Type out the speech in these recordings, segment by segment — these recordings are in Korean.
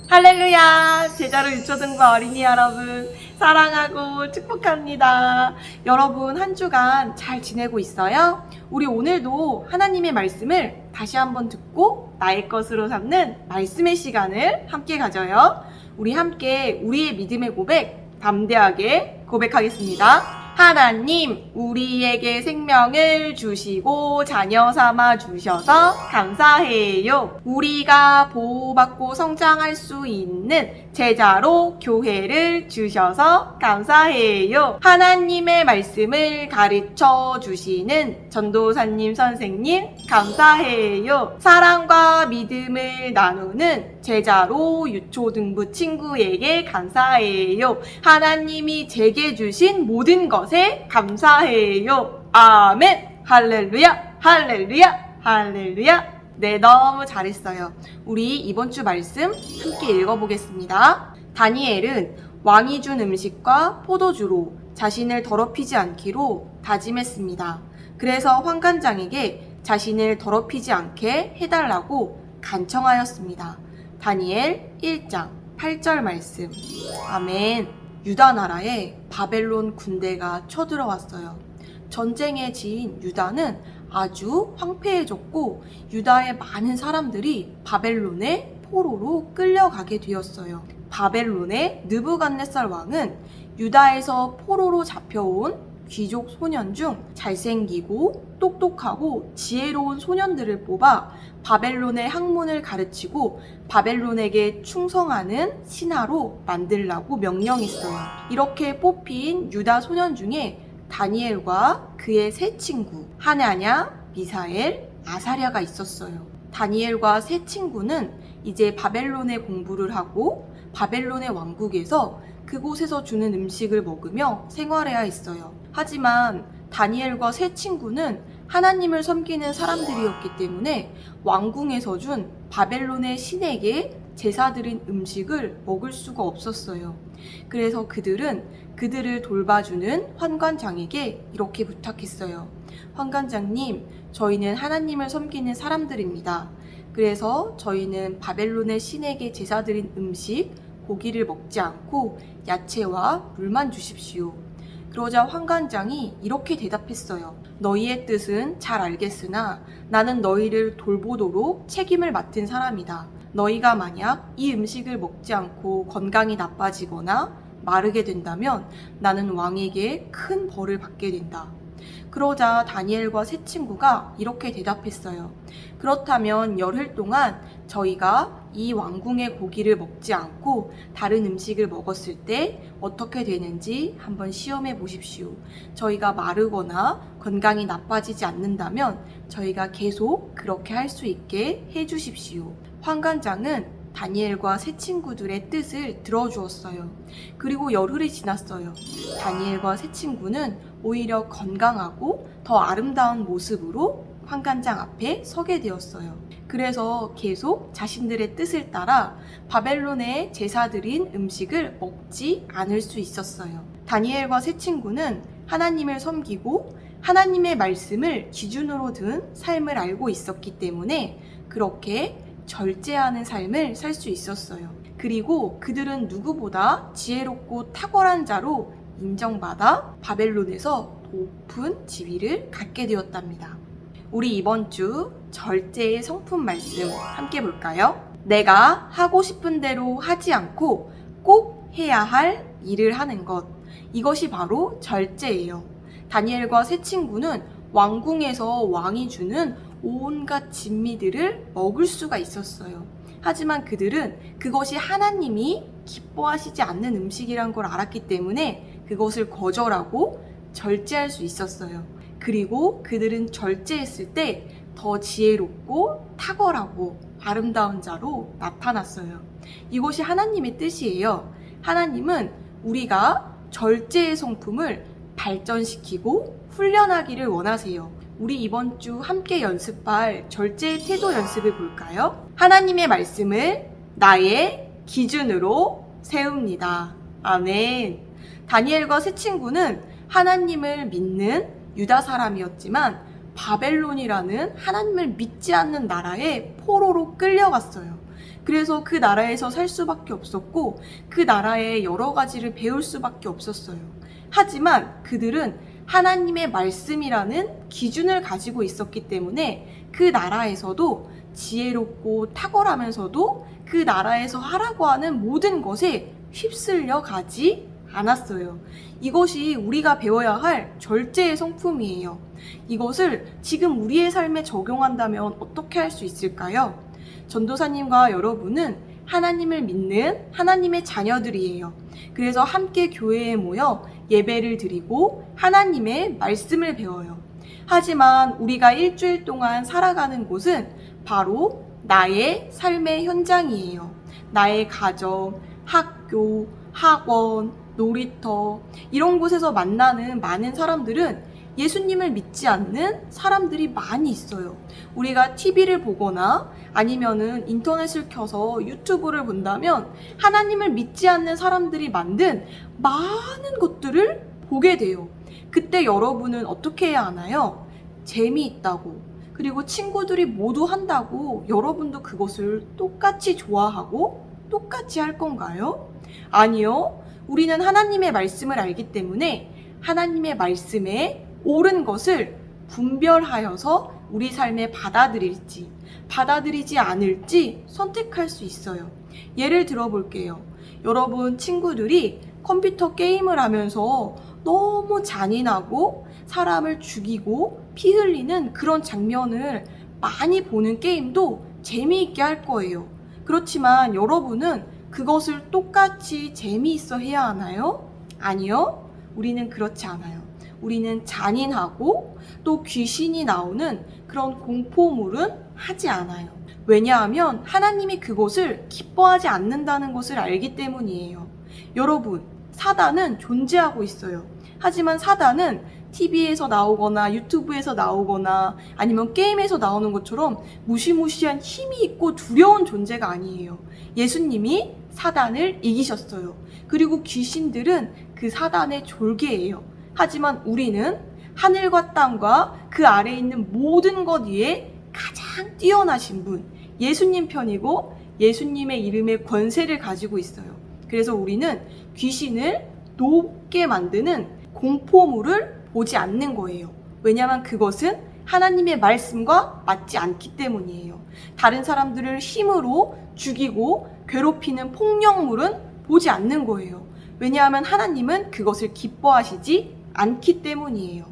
할렐루야! 제자로 유초등부 어린이 여러분, 사랑하고 축복합니다. 여러분, 한 주간 잘 지내고 있어요? 우리 오늘도 하나님의 말씀을 다시 한번 듣고 나의 것으로 삼는 말씀의 시간을 함께 가져요. 우리 함께 우리의 믿음의 고백 담대하게 고백하겠습니다. 하나님, 우리에게 생명을 주시고 자녀 삼아 주셔서 감사해요. 우리가 보호받고 성장할 수 있는 제자로 교회를 주셔서 감사해요. 하나님의 말씀을 가르쳐 주시는 전도사님 선생님 감사해요. 사랑과 믿음을 나누는 제자로 유초등부 친구에게 감사해요. 하나님이 제게 주신 모든 것에 감사해요. 아멘. 할렐루야, 할렐루야, 할렐루야. 네, 너무 잘했어요. 우리 이번 주 말씀 함께 읽어보겠습니다. 다니엘은 왕이 준 음식과 포도주로 자신을 더럽히지 않기로 다짐했습니다. 그래서 환관장에게 자신을 더럽히지 않게 해달라고 간청하였습니다. 다니엘 1장 8절 말씀. 아멘. 유다 나라에 바벨론 군대가 쳐들어왔어요. 전쟁에 지인 유다는 아주 황폐해졌고 유다의 많은 사람들이 바벨론의 포로로 끌려가게 되었어요. 바벨론의 느부갓네살 왕은 유다에서 포로로 잡혀온 귀족 소년 중 잘생기고 똑똑하고 지혜로운 소년들을 뽑아 바벨론의 학문을 가르치고 바벨론에게 충성하는 신하로 만들라고 명령했어요. 이렇게 뽑힌 유다 소년 중에 다니엘과 그의 세 친구 하나냐, 미사엘, 아사랴가 있었어요. 다니엘과 세 친구는 이제 바벨론에 공부를 하고 바벨론의 왕국에서 그곳에서 주는 음식을 먹으며 생활해야 했어요. 하지만 다니엘과 세 친구는 하나님을 섬기는 사람들이었기 때문에 왕궁에서 준 바벨론의 신에게 제사 드린 음식을 먹을 수가 없었어요. 그래서 그들은 그들을 돌봐주는 환관장에게 이렇게 부탁했어요. 환관장님, 저희는 하나님을 섬기는 사람들입니다. 그래서 저희는 바벨론의 신에게 제사 드린 음식, 고기를 먹지 않고 야채와 물만 주십시오. 그러자 환관장이 이렇게 대답했어요. 너희의 뜻은 잘 알겠으나 나는 너희를 돌보도록 책임을 맡은 사람이다. 너희가 만약 이 음식을 먹지 않고 건강이 나빠지거나 마르게 된다면 나는 왕에게 큰 벌을 받게 된다. 그러자 다니엘과 세 친구가 이렇게 대답했어요. 그렇다면 열흘 동안 저희가 이 왕궁의 고기를 먹지 않고 다른 음식을 먹었을 때 어떻게 되는지 한번 시험해 보십시오. 저희가 마르거나 건강이 나빠지지 않는다면 저희가 계속 그렇게 할 수 있게 해 주십시오. 환관장은 다니엘과 세 친구들의 뜻을 들어주었어요. 그리고 열흘이 지났어요. 다니엘과 세 친구는 오히려 건강하고 더 아름다운 모습으로 환관장 앞에 서게 되었어요. 그래서 계속 자신들의 뜻을 따라 바벨론에 제사 드린 음식을 먹지 않을 수 있었어요. 다니엘과 세 친구는 하나님을 섬기고 하나님의 말씀을 기준으로 둔 삶을 알고 있었기 때문에 그렇게 절제하는 삶을 살 수 있었어요. 그리고 그들은 누구보다 지혜롭고 탁월한 자로 인정받아 바벨론에서 높은 지위를 갖게 되었답니다. 우리 이번 주 절제의 성품 말씀 함께 볼까요? 내가 하고 싶은 대로 하지 않고 꼭 해야 할 일을 하는 것. 이것이 바로 절제예요. 다니엘과 세 친구는 왕궁에서 왕이 주는 온갖 진미들을 먹을 수가 있었어요. 하지만 그들은 그것이 하나님이 기뻐하시지 않는 음식이란 걸 알았기 때문에 그것을 거절하고 절제할 수 있었어요. 그리고 그들은 절제했을 때 더 지혜롭고 탁월하고 아름다운 자로 나타났어요. 이것이 하나님의 뜻이에요. 하나님은 우리가 절제의 성품을 발전시키고 훈련하기를 원하세요. 우리 이번 주 함께 연습할 절제의 태도 연습을 볼까요? 하나님의 말씀을 나의 기준으로 세웁니다. 아멘. 다니엘과 세 친구는 하나님을 믿는 유다 사람이었지만 바벨론이라는 하나님을 믿지 않는 나라에 포로로 끌려갔어요. 그래서 그 나라에서 살 수밖에 없었고 그 나라의 여러 가지를 배울 수밖에 없었어요. 하지만 그들은 하나님의 말씀이라는 기준을 가지고 있었기 때문에 그 나라에서도 지혜롭고 탁월하면서도 그 나라에서 하라고 하는 모든 것에 휩쓸려 가지 않았어요. 이것이 우리가 배워야 할 절제의 성품이에요. 이것을 지금 우리의 삶에 적용한다면 어떻게 할 수 있을까요? 전도사님과 여러분은 하나님을 믿는 하나님의 자녀들이에요. 그래서 함께 교회에 모여 예배를 드리고 하나님의 말씀을 배워요. 하지만 우리가 일주일 동안 살아가는 곳은 바로 나의 삶의 현장이에요. 나의 가정, 학교, 학원, 놀이터 이런 곳에서 만나는 많은 사람들은 예수님을 믿지 않는 사람들이 많이 있어요. 우리가 TV를 보거나 아니면은 인터넷을 켜서 유튜브를 본다면 하나님을 믿지 않는 사람들이 만든 많은 것들을 보게 돼요. 그때 여러분은 어떻게 해야 하나요? 재미있다고, 그리고 친구들이 모두 한다고 여러분도 그것을 똑같이 좋아하고 똑같이 할 건가요? 아니요. 우리는 하나님의 말씀을 알기 때문에 하나님의 말씀에 옳은 것을 분별하여서 우리 삶에 받아들일지 받아들이지 않을지 선택할 수 있어요. 예를 들어 볼게요. 여러분 친구들이 컴퓨터 게임을 하면서 너무 잔인하고 사람을 죽이고 피 흘리는 그런 장면을 많이 보는 게임도 재미있게 할 거예요. 그렇지만 여러분은 그것을 똑같이 재미있어 해야 하나요? 아니요. 우리는 그렇지 않아요. 우리는 잔인하고 또 귀신이 나오는 그런 공포물은 하지 않아요. 왜냐하면 하나님이 그것을 기뻐하지 않는다는 것을 알기 때문이에요. 여러분, 사단은 존재하고 있어요. 하지만 사단은 TV에서 나오거나 유튜브에서 나오거나 아니면 게임에서 나오는 것처럼 무시무시한 힘이 있고 두려운 존재가 아니에요. 예수님이 사단을 이기셨어요. 그리고 귀신들은 그 사단의 졸개예요. 하지만 우리는 하늘과 땅과 그 아래에 있는 모든 것 위에 가장 뛰어나신 분, 예수님 편이고 예수님의 이름의 권세를 가지고 있어요. 그래서 우리는 귀신을 높게 만드는 공포물을 보지 않는 거예요. 왜냐하면 그것은 하나님의 말씀과 맞지 않기 때문이에요. 다른 사람들을 힘으로 죽이고 괴롭히는 폭력물은 보지 않는 거예요. 왜냐하면 하나님은 그것을 기뻐하시지 않기 때문이에요.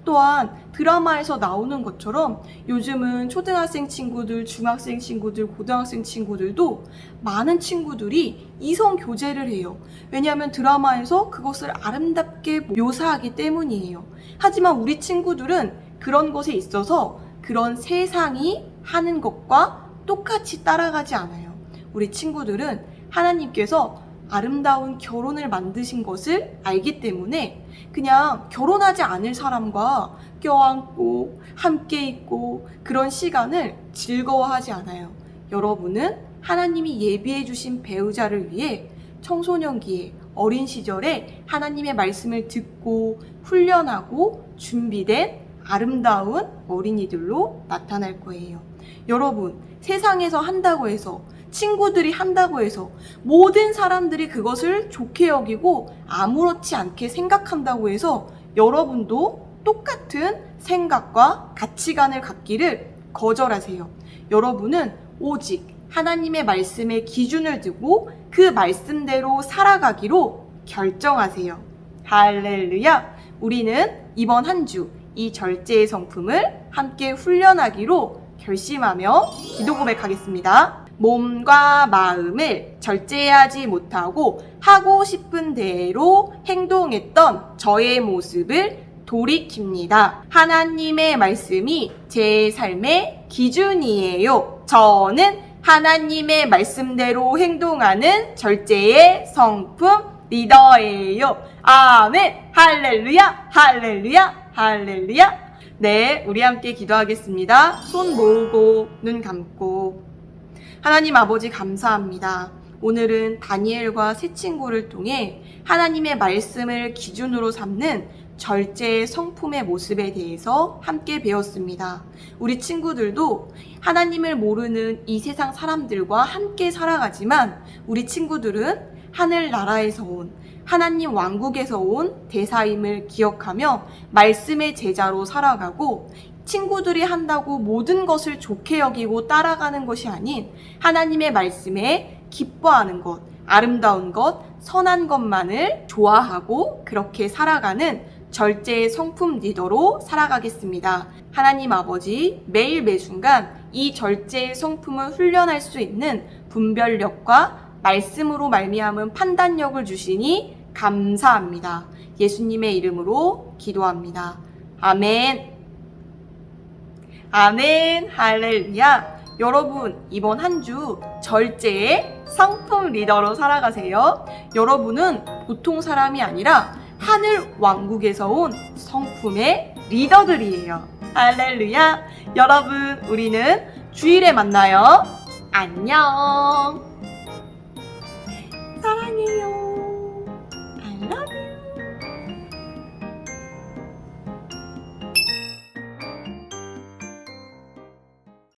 또한 드라마에서 나오는 것처럼 요즘은 초등학생 친구들, 중학생 친구들, 고등학생 친구들도 많은 친구들이 이성 교제를 해요. 왜냐하면 드라마에서 그것을 아름답게 묘사하기 때문이에요. 하지만 우리 친구들은 그런 것에 있어서 그런 세상이 하는 것과 똑같이 따라가지 않아요. 우리 친구들은 하나님께서 아름다운 결혼을 만드신 것을 알기 때문에 그냥 결혼하지 않을 사람과 껴안고 함께 있고 그런 시간을 즐거워하지 않아요. 여러분은 하나님이 예비해 주신 배우자를 위해 청소년기에 어린 시절에 하나님의 말씀을 듣고 훈련하고 준비된 아름다운 어린이들로 나타날 거예요. 여러분, 세상에서 한다고 해서 친구들이 한다고 해서 모든 사람들이 그것을 좋게 여기고 아무렇지 않게 생각한다고 해서 여러분도 똑같은 생각과 가치관을 갖기를 거절하세요. 여러분은 오직 하나님의 말씀에 기준을 두고 그 말씀대로 살아가기로 결정하세요. 할렐루야! 우리는 이번 한 주 이 절제의 성품을 함께 훈련하기로 결심하며 기도 고백하겠습니다. 몸과 마음을 절제하지 못하고 하고 싶은 대로 행동했던 저의 모습을 돌이킵니다. 하나님의 말씀이 제 삶의 기준이에요. 저는 하나님의 말씀대로 행동하는 절제의 성품 리더예요. 아멘. 할렐루야, 할렐루야, 할렐루야. 네, 우리 함께 기도하겠습니다. 손 모으고 눈 감고. 하나님 아버지 감사합니다. 오늘은 다니엘과 세 친구를 통해 하나님의 말씀을 기준으로 삼는 절제의 성품의 모습에 대해서 함께 배웠습니다. 우리 친구들도 하나님을 모르는 이 세상 사람들과 함께 살아가지만 우리 친구들은 하늘나라에서 온 하나님 왕국에서 온 대사임을 기억하며 말씀의 제자로 살아가고 친구들이 한다고 모든 것을 좋게 여기고 따라가는 것이 아닌 하나님의 말씀에 기뻐하는 것, 아름다운 것, 선한 것만을 좋아하고 그렇게 살아가는 절제의 성품 리더로 살아가겠습니다. 하나님 아버지 매일 매순간 이 절제의 성품을 훈련할 수 있는 분별력과 말씀으로 말미암은 판단력을 주시니 감사합니다. 예수님의 이름으로 기도합니다. 아멘. 아멘. 할렐루야. 여러분 이번 한 주 절제의 성품 리더로 살아가세요. 여러분은 보통 사람이 아니라 하늘 왕국에서 온 성품의 리더들이에요. 할렐루야. 여러분 우리는 주일에 만나요. 안녕.